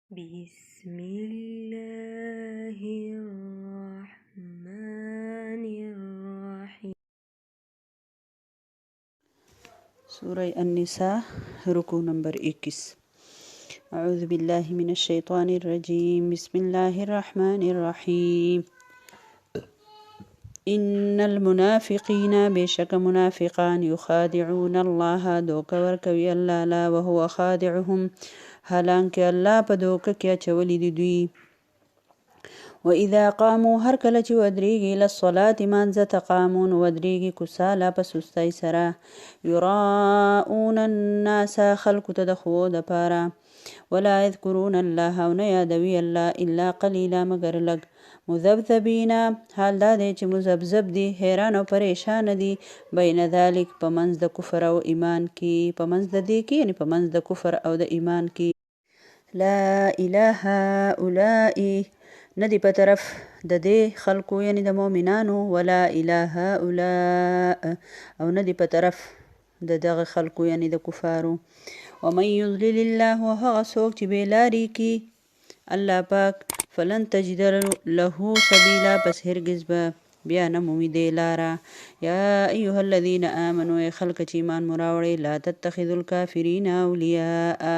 بسم الله الرحمن الرحيم. سورة النساء ركوع نمبر 21. أعوذ بالله من الشيطان الرجيم. بسم الله الرحمن الرحيم. إن المنافقين بشك منافقان يخادعون الله دوك وركوي الله لا وهو خادعهم حالانك الله بدوك كیا چولی دوی. وإذا قاموا هر کله چې ودرېږي له الصلاة مانځه قامون ودرېږي کساله په سستۍ سره یراؤون الناس خلکو ته د ښو دپاره ولا یذکرون الله او نه یادوي الله الا قلیلا مګر لږ مذبذبین حال دا دی چې مذبذب دي حیران او پریشان دي بین ذلک په منځ د کفر او ایمان کې په منځ د دې کې یعنی په منځ د کفر او د ایمان کې لا اله هؤلاء ندی په طرف د دې خلکو یعنی د مؤمنانو ولا اله هؤلاء او ندی په طرف د دغه خلکو یعنی د کفارو ومن یضلل الله وهغه څوک چې بېلاري کی الله پاک فلن تجد له سبیلا پس هرگز به بیا نه مومي دې لاره یا ایها الذین آمنوا ای خلک چې ایمان مو راوړئ لا تتخذوا الکافرین اولیاء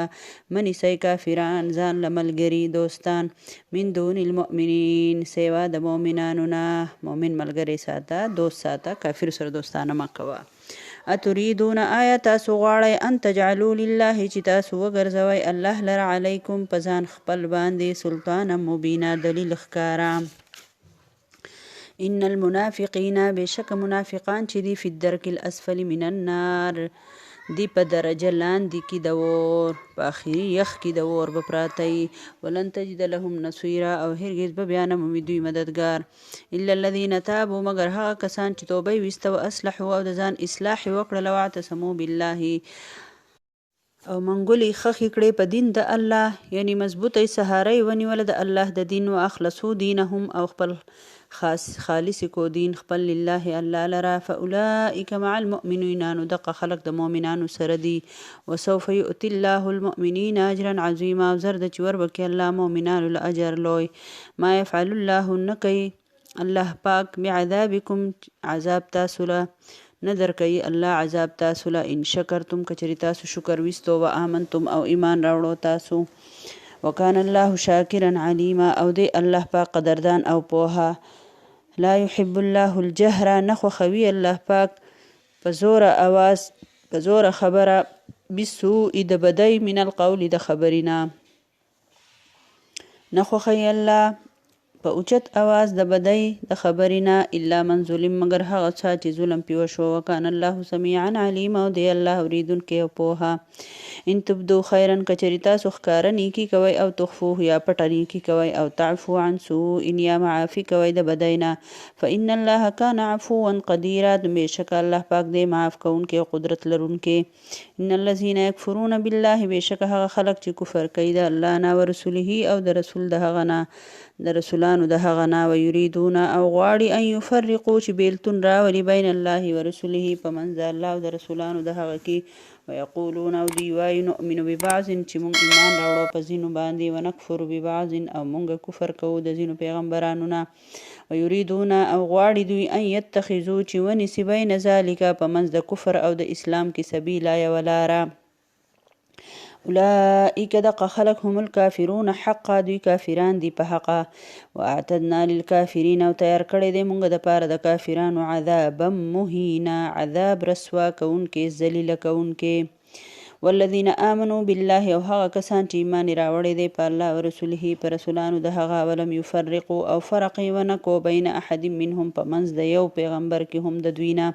منیسئ کافران ځان له ملګري دوستان من دون المؤمنین سوا د مؤمنانو نه مؤمن ملګری ساته دوست ساته کافر سره دوستانه مه کوه اتريدون آیا تاسو غواړئ ان تجعلوا لله چې تاسو وګرځوئ الله لره علیکم په ځان خپل باندې سلطانا مبینا دلیل ښکاره ان المنافقین بشک منافقان چې دی فی الدرک الاسفل من النار دی په درجه لاندې کې د اور په آخري یخ کې د اور به پراته ولن تجد لهم نصیرا او هرگز به بیا نه مومي دوی مددګار الا الذین تابوا مگر هغه کسان چې توبه یې ویسته و اصلحوا او د ځان اصلاح یې وکړله واعتصموا بالله او منګولې خښې کړې په دین د الله یعنی مضبوطی سهاره یې ونیوله د الله د دین و اخلصو دینهم او خپل خالص کو دین خپل لله الله لرا فاولئک مع المؤمنین نو دغه خلق د مؤمنانو سره دي وسوف یؤتی الله المؤمنین اجرا عظیما او زر د چې وربکې الله مؤمنانو له اجر لوی ما یفعل الله نکي الله پاک بعذابکم عذاب تاسو له نه درکوي الله عذاب تاسو له ان شکرتم کچری تاسو شکر وستو و آمنتم او ایمان راوړو تاسو وکان الله شاکرا علیما او دی الله پاک قدردان او پوها لا يحب الله الجهر نخو خوي الله پاک په زور اواز په زور خبره بسوء د بدی من القول د خبرینا نخو خي الله په اوچت اواز د بدی د خبرینا الا من ظلم مگر هغه چا چې ظلم پیو شو وکانه الله سميعا عليم او دی الله اوریدونکی او پوها ان تبدو خیرا کچری تاسو ښکاره نیکی کوي او تخفوه یا پټه نیکی کوي او تعفو عن سوء یا معافي کوي د بدینا فان الله كان عفوا قديرا بشک الله پاک دی معاف کوونکی او قدرت لرونکی ان الذين يكفرون بالله بشک هغه خلق چې کفر کوي د الله نه او رسوله او د رسول د هغه نه د رسولانو د هغه نه ويريدون او غواړي ان يفرقوا چې بیلتون راولي بین الله ورسوله په منځ الله او د رسولانو د هغه کې ويقولون او دی وای نؤمن ببعض چې مونږ ایمان راوړو په ځینو باندې ونکفر ببعض او مونږ کفر کوو د ځینو پیغمبرانو نه ويريدون او غواړي دوی ان يتخذوا چې ونیسي بین ذلک په منځ د کفر او د اسلام کې سبیلا یوه لاره اولئک دغه خلق هم الکافرون حقا دوی کافران دي په حقا واعتدنا للکافرین او تیار کړی دی مونږ د پاره د کافرانو عذابا مهینا عذاب رسوا کوونکې ذلیله کوونکې والذین آمنوا بالله او هغه کسان چې ایمان راوړی دی په الله او رسوله په رسولانو د هغه ولم یفرقوا او فرق ونه کو بین احد منهم په منځ د یو پیغمبر کې هم د دوی نه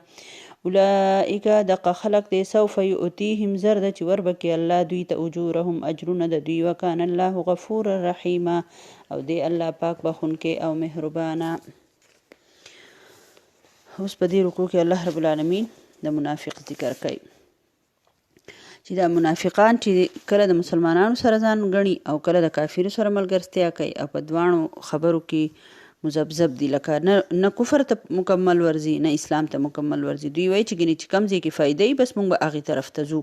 اولئک دغه خلق دی سوف یؤتیهم زر د چې وربکې الله دوی ته اجورهم اجرونه د دوی وکان الله غفور رحیم او دی الله پاک بخونکې او مهربانه اوس په دې رکوع کې الله رب العالمین د منافق ذکر کوي چې دا منافقان چې کله د مسلمانانو سره ځان ګڼي او کله د کافرو سره ملګرتیا کوي او په دواړو خبرو کې مذبذب دي، لکه نه کفر ته مکمل ورځي نه اسلام ته مکمل ورځي. دوی وایي چې ګینې چې کوم ځای کې فایده وي بس موږ به هغې طرف ته ځو.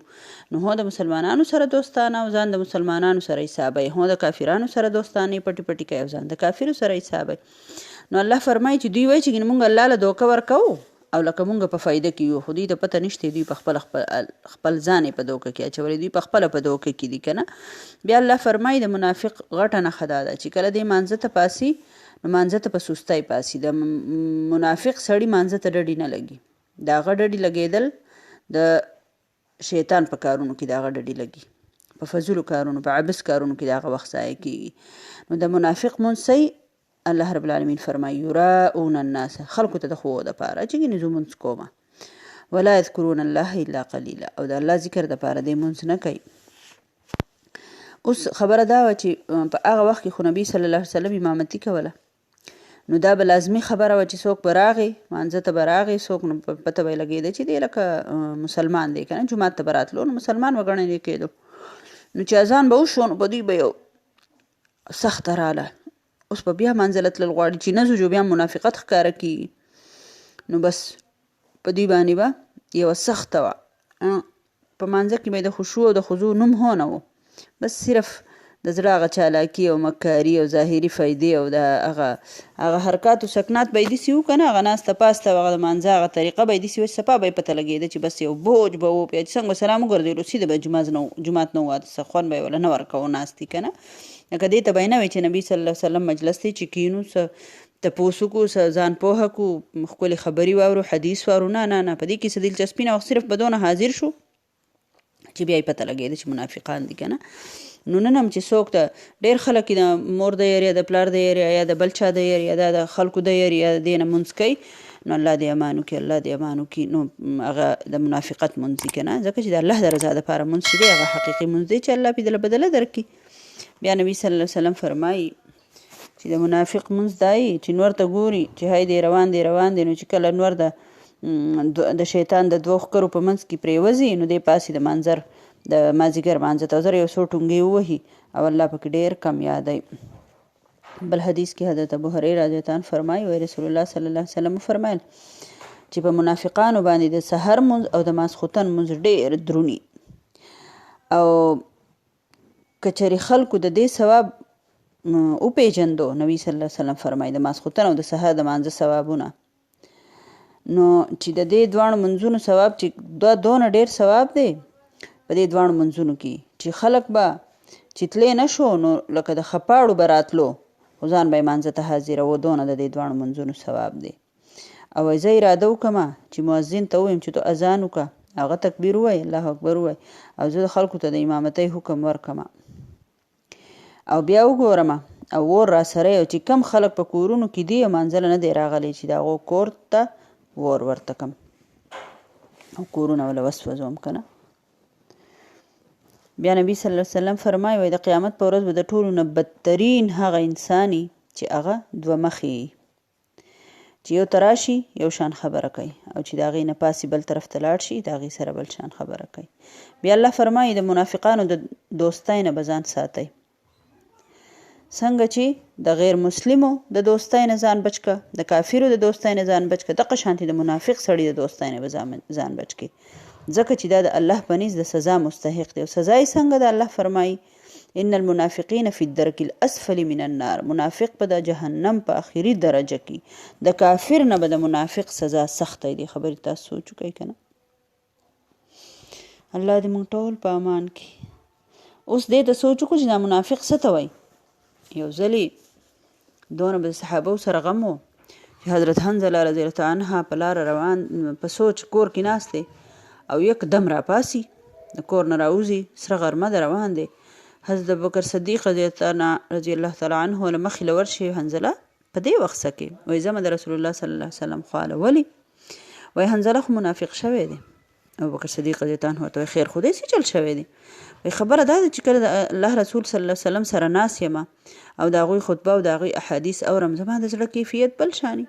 نو هو د مسلمانانو سره دوستانه او ځان د مسلمانانو سره حسابوي، هو د کافرانو سره دوستانې پټې پټې کوي او ځان د کافرو سره حسابوي. نو الله فرمایي چې دوی وایي چې ګینې موږ الله له دوکه ورکوو او لکه مونږ په فایده کې یو، خو دوی ته پته نشته، دوی په خپل ځان په دوکه کې اچولی، دوی په خپله په دوکه کې دي که نه. بیا الله فرمایي د منافق غټه نښه دا ده چې کله دی مانځه ته پاسي نو مانځه ته په سستی پاسي. د منافق سړي مانځه ته ډډې نه لګي، د هغه ډډې لګېدل د شیطان په کارونو کې د هغه ډډې لګي، په فضولو کارونو په عبس کارونو کې د هغه وخت ضایع کېږي. نو د منافق منځ الله رب العالمین فرمایي یراؤون الناس، خلکو ته د ښوو دپاره چې ګینې زه مونځ کومه، ولا یذکرون الله الا قلیلا، او د الله ذکر دپاره دی مونځ نه کوي. اوس خبره دا وه چې په هغه وخت کې خو نبي صلی الله علیه وسلم امامتي کوله، نو دا به لازمي خبره وه چې څوک به راغی مانځه ته به راغی، څوک نو پته به یې لګېده چې دی لکه مسلمان دی که نه، جومات ته به راتلو نو مسلمان به ګڼلی کېدو. نو چې اذان به وشو نو په دوی به یو سخته راله، اوس به بیا منځله تلل غواړي چې نه ځو جو بیا منافقت ښکاره کېږي. نو بس په دوی باندې به یوه سخته وه، په مانځه کې به د خشوع او د خضوع نوم هو نه و، بس صرف د زړه هغه چالاکي او مکاري او ظاهري فایدې او د هغه حرکات او سکنات به یې داسې وو که نه، هغه ناسته پاسته او هغه د مانځه هغه طریقه به یې داسې وه چې سپا به یې پته لګېده چې بس یو بوج به و، بیا چې څنګه به سلام وګرځېدلو سیده به جومات نه واده څه خوند به یې وله نه ورکوو ناستې که نه. لکه دې ته به یې نه وی چې نبي صلی الله علیه وسلم مجلس دی چې کینو څه تپوس وکړو څه ځان پوهه کړو ښکلې خبرې واورو حدیث واورو، نه نه نه، په دې کې څه دلچسپي نه وه، صرف به دونه حاضر شو چې بیا یې پته لګېده چې منافقان دي که نه. نو نن هم چې څوک د ډېر خلک د مور د یاري یا د پلار د یاري یا د بل چا د یاري یا د خلکو د یاري یا د دې نه مونځ کوي، نو الله دې امان وکړي، الله دې امان وکړي. نو هغه د منافقت مونځ دي که نه، ځکه چې د الله د رضا دپاره مونځ چې دی هغه حقیقي مونځ دی چې الله پې دله بدله درکړي. بیا نبی صلی الله علیه وسلم فرمایي چې د منافق مونځ دایي چې نور ته ګوري چې هی دی روان دی روان دی، نو چې کله نور د شیطان د دوه ښکرو په منځ کې پرېوځي نو دی پاسې د منظر د مازدیګر مانځه ته زر یو څو ټونګې ووهي او الله پکې ډېر کم یادوي. بل حدیث کې حضرت ابو هریره رضی الله عنه فرمایي وایي رسول الله صلی الله علیه وسلم فرمایل چې په منافقانو باندې د سحر مونځ او د ماسخوتن مونځ ډېر دروني، او کچری خلکو د دې ثواب وپېژندو، نبی صلی الله علیه وسلم فرمایي د ماسخوتن او د سحر د مانځه ثوابونه، نو چې د دې دواړو منځونو ثواب چې دا دونه ډېر ثواب دی په دې دواړو منځونو کې چې خلک به چې تللی نه شو نو لکه د خپاړو به راتلو خو ځان به یې مانځه ته حاضروو، دونه د دې دواړو منځونو ثواب دی. او زه اراده وکړمه چې مؤذن ته ووایم چې تو اذان وکړه، هغه تکبیر ووایي الله اکبر ووایي، او زه د خلکو ته د امامتۍ حکم ورکړمه او بیا وګورم او ور را سره یو چې کم خلک په کورونو کې دي او مانځله نه دی راغلی چې د هغو کور ته ور ورته کم او کورونه وله وسوځوم که نه. بیا نبی صلی الله علیه وسلم فرمایي وایي د قیامت په ورځ به د ټولو نه بدترین هغه انساني چې هغه دوه مخې چې یو ته راشي یو شان خبره کوي او چې د هغې نه پاسې بل طرف ته لاړ شي د هغې سره بل شان خبره کوي. بیا الله فرمایي د منافقانو د دوستۍ نه به ځان ساتئ، څنګه چې د غیر مسلمو د دوستۍ نه ځان بچ که، د کافرو د دوستۍ نه ځان بچ که، دقه شانتې د منافق سړي د دوستۍ نه به ځان بچ کې، ځکه چې دا د الله په نزد د سزا مستحق دی. او سزا یې څنګه ده؟ الله فرمایي ان المنافقین فی الدرک الاسفل من النار، منافق په د جهنم په آخري درجه کې، د کافر نه به د منافق سزا سخته دی. خبرې تاسو سوچ وکئ که نه. الله دې موږ ټول په امان کې. اوس دې ته سوچ وکړو چې دا منافق څه ته وایي. یو ځلې دونه به د صحابو سره غم و چې حضرت حنظله رضی الله عنها په لاره روان په سوچ کور کې ناست دی او یک دم را پاسی د کور نه راوځي، سره غرمه ده روان دی، حضرت ابوبکر صدیق رضی الله تعالی عنه له مخې له ورشي حنظله په دې وخت څه کې وایي زه د رسول الله صلی الله علیه وسلم خواله ولې وایي حنظله خو منافق شوی دی. ابوبکر صدیق رضی الله عنه ورته وایي خیر خو داسې چل شوی دی، وایي خبره دا ده چې کله د الله رسول صلی الله علیه وسلم سره ناست یم او د هغوی خطبه او د هغوی احادیث اورم زما د زړه کیفیت بل شاني،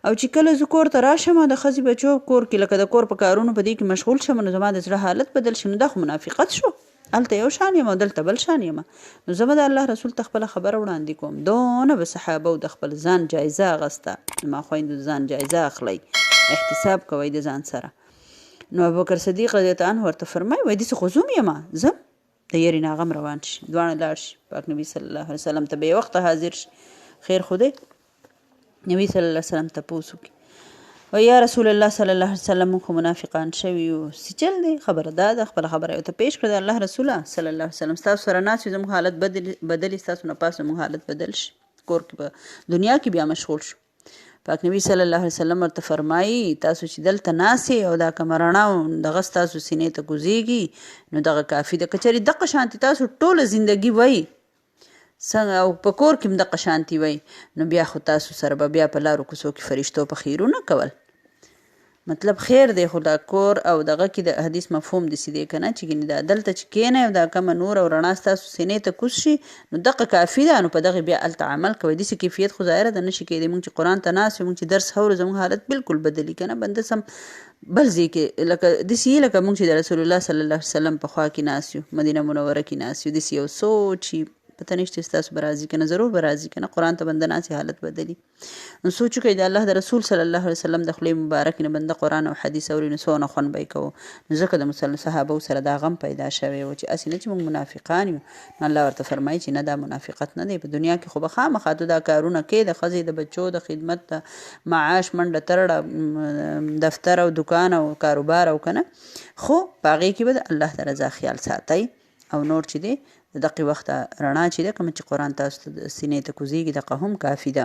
او چې کله زه کور ته راشم او د ښځې بچو کور کې لکه د کور په کارونو په دې کې مشغول شم نو زما د زړه حالت بدل شي، نو دا خو منافقت شو هلته یو شان یم او دلته بل شان یم نو زه به د الله رسول ته خپله خبره وړاندې کوم. دونه به صحابه د خپل ځان جایزه اخسته. زما خویندو د ځان جایزه اخلئ، احتساب کوئ د ځان سره. نو ابوبکر صدیق رضی الله عنه ورته فرمایي وایي داسې خو زوم یم ځم د یارې نه هغه روان شي، دواړه لاړ شي پاک نبي صلی الله علیه وسلم ته بې وخته حاضر شي. خیر خو دی نبي صلی الله علیه وسلم تپوس وکړي و یا رسول الله صلی الله علیه وسلم موږ خو منافقان شوي یو. څه چل دی؟ خبره دا ده، خپله خبره ورته پیش کړه د الله رسوله صلی الله علیه وسلم. ستاسو سره ناست یو زموږ حالت بدل ستاسو نه پاس زموږ حالت بدل شي، کور کې به دنیا کې بیا مشغول شو. پاک نبی صلی الله علیه وسلم ورته فرمایي تاسو چې دلته ناستئ او دا کومه رڼا دغه ستاسو سینې ته کوزیږي نو دغه کافي ده. که چېرې دغه شانتې تاسو ټوله زندګي وای څنګه او په کور کې هم دغه شانتي وای نو بیا خو تاسو سره به بیا په لارو کوڅو کې فرشتو په خیرونه کول. مطلب خیر دی خو دا کور او دغه کې د حدیث مفهوم داسې دی که نه چې ګنې دا دلته چې کښېنئ او دا کومه نور او رڼا ستاسو سینې ته کوز شي نو دغه کافي ده. نو په دغې بیا هلته عمل کوئ. داسې کیفیت خو ظاهره ده نه شي کېدی. موږ چې قرآن ته ناست یو موږ چې درس اورو زموږ حالت بالکل بدلي که نه بنده سم بل ځای کې لکه داسې یې لکه موږ چې د رسول الله صلی الله علیه وسلم په خوا کې ناست یو، مدینه منوره کې ناست یو، داسې یو سوچ پته نشته ستاسو به راځي که نه، ضرور به راځي که نه. قرآن ته بنده ناست حالت بدلي. نو سوچ وکړئ د الله د رسول صلی الله علیه وسلم د خولې مبارکې نه بنده قرآن او حدیث اوري نو څونه خوند به یې کوو. نو ځکه د صحابو سره دا غم پیدا شوی و چې هسې نه چې موږ منافقان یو. نو الله ورته فرمایي چې نه دا منافقت نه دی، په دنیا کې خو به خامخا ته دا کارونه کوې د ښځې د بچو د خدمت د معاش منډه ترړه دفتر او دکان او کاروبار او که نه، خو په هغې کې به د الله د رضا خیال ساتئ او نور چې دی د دقیق وخت رڼا چې ده کومه چې قرآن تاسو ته سینې ته کوزیږي دغه هم کافي ده.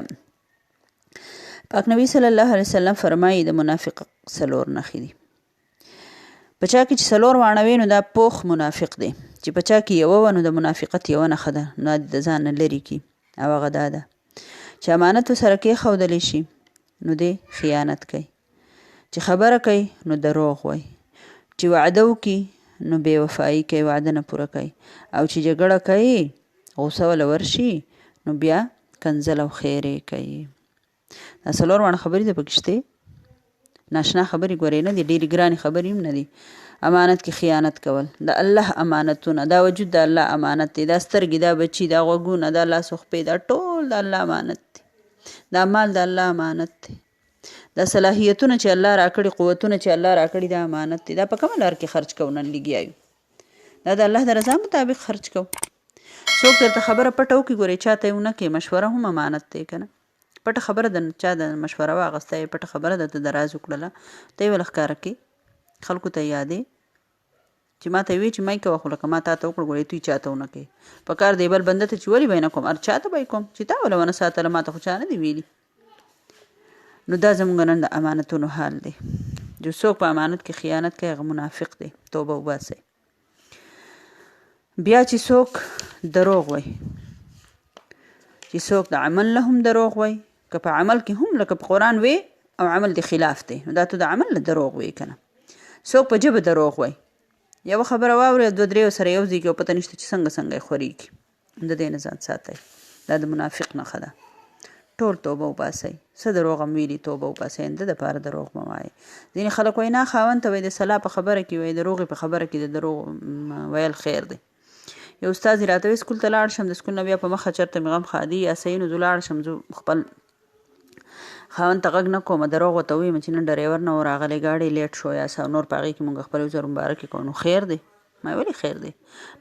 پاک نبی صلی الله علیه وسلم فرمایي د منافق 4 نښې دي. په چا کې چې 4 واړه وي نو دا پوخ منافق دی. چې په چا کې یوه وه نو د منافقت یوه نښه ده، نو د ځان نه لرې کړي او هغه دا ده چې امانت ورسره کېښودلی شي نو دی خیانت کوي، چې خبره کوي نو دروغ وایي، چې وعده وکړي نو بې وفایي کوي، وعده نه پوره کوي، او چې جګړه کوي غوسه وله ورشي نو بیا کنځل او خیرې کوي. دا 4 واړه خبرې ده پکې شته، ناشنا خبرې ګورې نه دي، ډېرې ګرانې خبرې هم نه دي. امانت کې خیانت کول، د الله امانتونه، دا وجود د الله امانت دی، دا سترګې، دا بچي، دا غوږونه، دا لاس او خپې، دا ټول د الله امانت دی، دا مال د الله امانت دی، دا صلاحیتونه چې الله راکړي، قوتونه چې الله راکړي دا امانت دی. دا په کومه لار کې خرج کوو نن لګیا یو؟ دا د الله د رضا مطابق خرج کوو. څوک درته خبره پټه وکړي ګورې چاته یې ونه کړې، مشوره هم امانت دی که نه. پټه خبره د چا د مشوره واخیسته یې پټه خبره درته د راز وکړله ته یې ول ښکاره کړې خلکو ته یادې چې ما ته یې وی چې ما یې کوه خو لکه ما تا ته وکړه ګورې تو یې چاته ونه کړې. په کار دی بل بنده ته چې ولې به یې نه کوم، هر چا ته به یې کوم چې تا وله ونه ساتله ما ته خو چا نه دی ویلي. نو دا زموږ نن د امانتونو حال دی. جو څوک په امانت کې خیانت کوي هغه منافق دی، توبه وباسئ. بیا چې څوک دروغ وایي، چې څوک د عمل له هم دروغ وایي، که په عمل کې هم لکه په قرآن وی او عمل دی خلاف دی نو دا ته د عمل له دروغ وایي که نه. څوک په ژبه دروغ وایي، یوه خبره واورئ 2-3 سره یو ځای کې او پته نشته چې څنګه یې خورېږي، د دې نه ځان ساتئ. دا د منافق نښه ده. ټول توبه وباسئ. څه دروغ هم ویلي توبه وباسئ، د دپاره دروغ مه وایئ. ځینې خلک وایي نه خاوند ته وایي د صلاح په خبره کې وایي د روغې په خبره کې د دروغ ویل خیر دی. یو استاد یې راته وایي سکول ته لاړ شم، د سکول نه بیا په مخه چېرته مې غم ښادي یا صحیح نو زه لاړ شم، زه خپل خاوند ته غږ نه کوم، دروغ ورته ووایم چې نن ډریور نه و راغلی ګاډی لیټ شو یا څه نور په هغې کې مونږ خپل یو ځل مبارکې کوو نو خیر دی. ما ولې خیر دی؟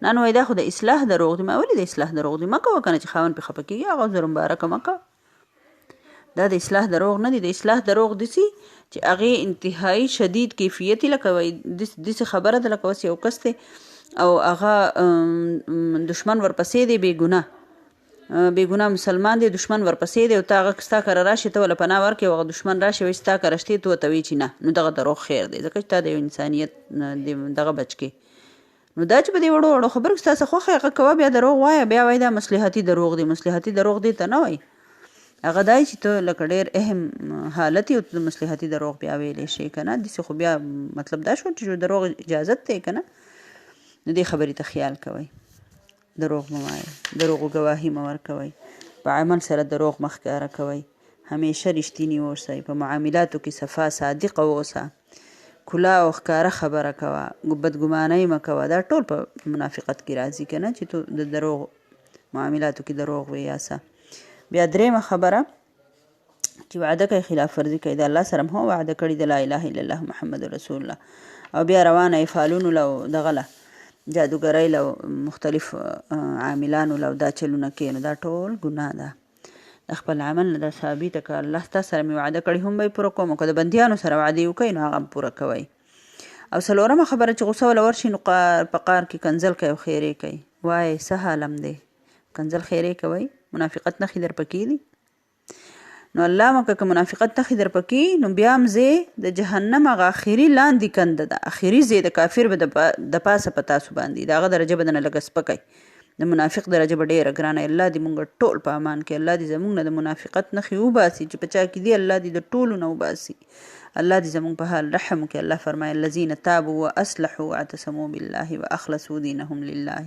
نه نو وایي دا خو د اصلاح دروغ دی. ما ولې د اصلاح دروغ دی؟ مه کوه که نه چې خاوند پرې خفه کېږي هغه ځل مبارکه مه کوه. دا د اصلاح دروغ نه دی. د اصلاح دروغ داسې چې هغې انتهایی شدید کیفیت یې لکه وایي داسې خبره ده لکه اوس یو کس دی او هغه دشمن ورپسې دی بې ګناه مسلمان دی، دشمن ورپسې دی او ته هغه ستا کره راشي ته وله پناه ورکړې هغه دشمن راشي وایي ستا کره شتې ته ورته وایي چې نه، نو دغه دروغ خیر دی ځکه چې تا د یو انسانیت دغه بچ کې. نو دا چې په دې وړو وړو خبرو کې ستا څه خوښه هغه کوه بیا دروغ وایه، بیا وایي دا مصلحتي دروغ دی. مصلحتي دروغ دی ته نه وایي، هغه دا چې ته لکه ډېر اهم حالت یې د مصلحتي دروغ بیا ویلی شي که نه. داسې خو بیا مطلب دا شو چې دروغ اجازت دی که نه. نو دې خبرې ته خیال کوئ، دروغ مه وایئ، دروغو ګواهي مه ورکوئ، په عمل سره دروغ مه ښکاره کوئ، همیشه رښتیني اوسئ، په معاملاتو کې صفا صادقه اوسه، کلا او ښکاره خبره کوه، بدګمانۍ مه کوه. دا ټول په منافقت کې راځي که نه، چې تو د دروغ معاملاتو کې دروغ وایې یا څه. بیا درېیمه خبره چې وعده کوي خلاف ورزي کوي. د الله سره هم وعده کړې د لا اله الا الله محمد رسول الله، او بیا روانه یې فالونو له دغه له جادوګرۍ له مختلف عاملانو له دا چلونه کوي، نو دا ټول ګناه ده. د خپل عمل نه دا ثابته که الله تا سره مې وعده کړې هم به یې پوره کوم، او که د بندیانو سره وعدې وکوئ نو هغه هم پوره کوئ. او څلورمه خبره چې غوسه وله ورشي نو په قار کې کنځل کوي او خیرې کوي. وایې څه حالم دی، کنځل خیرې کوئ، منافقت نښې در پکې دي. نو الله مکه که منافقت نښې در پکې، نو بیا هم ځای د جهنم هغه اخري لاندې کنده ده، اخري ځای د کافر به د پاسه په تاسو باندې، د هغه درجه به دنه لږه سپکئ، د منافق درجه به ډېره ګرانه. الله دې مونږ ټول په امان کې، الله دې زمونږ نه د منافقت نښې وباسي چې په چا کې دي، الله دې د ټولو نه وباسي. الله دې زمونږ په حال رحم وکړي. الله فرمایي الذین تابوا واصلحوا واعتصموا بالله واخلصوا دینهم لله.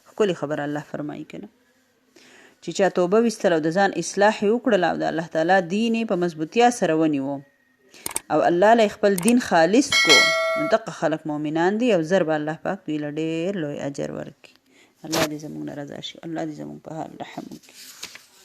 ښکلې خبره الله فرمایي که نه، چې چا توبه ویستل او د ځان اصلاح یې وکړل او د الله تعالی دین یې په مضبوطیا سره ونیو او الله له خپل دین خالص کو، نو دغه خلک مؤمنان دي او زر به الله پاک دوی له ډېر لوی اجر ورکړي. الله دې زموږ نه رضا شي، الله دې زموږ په حال رحم وکړي.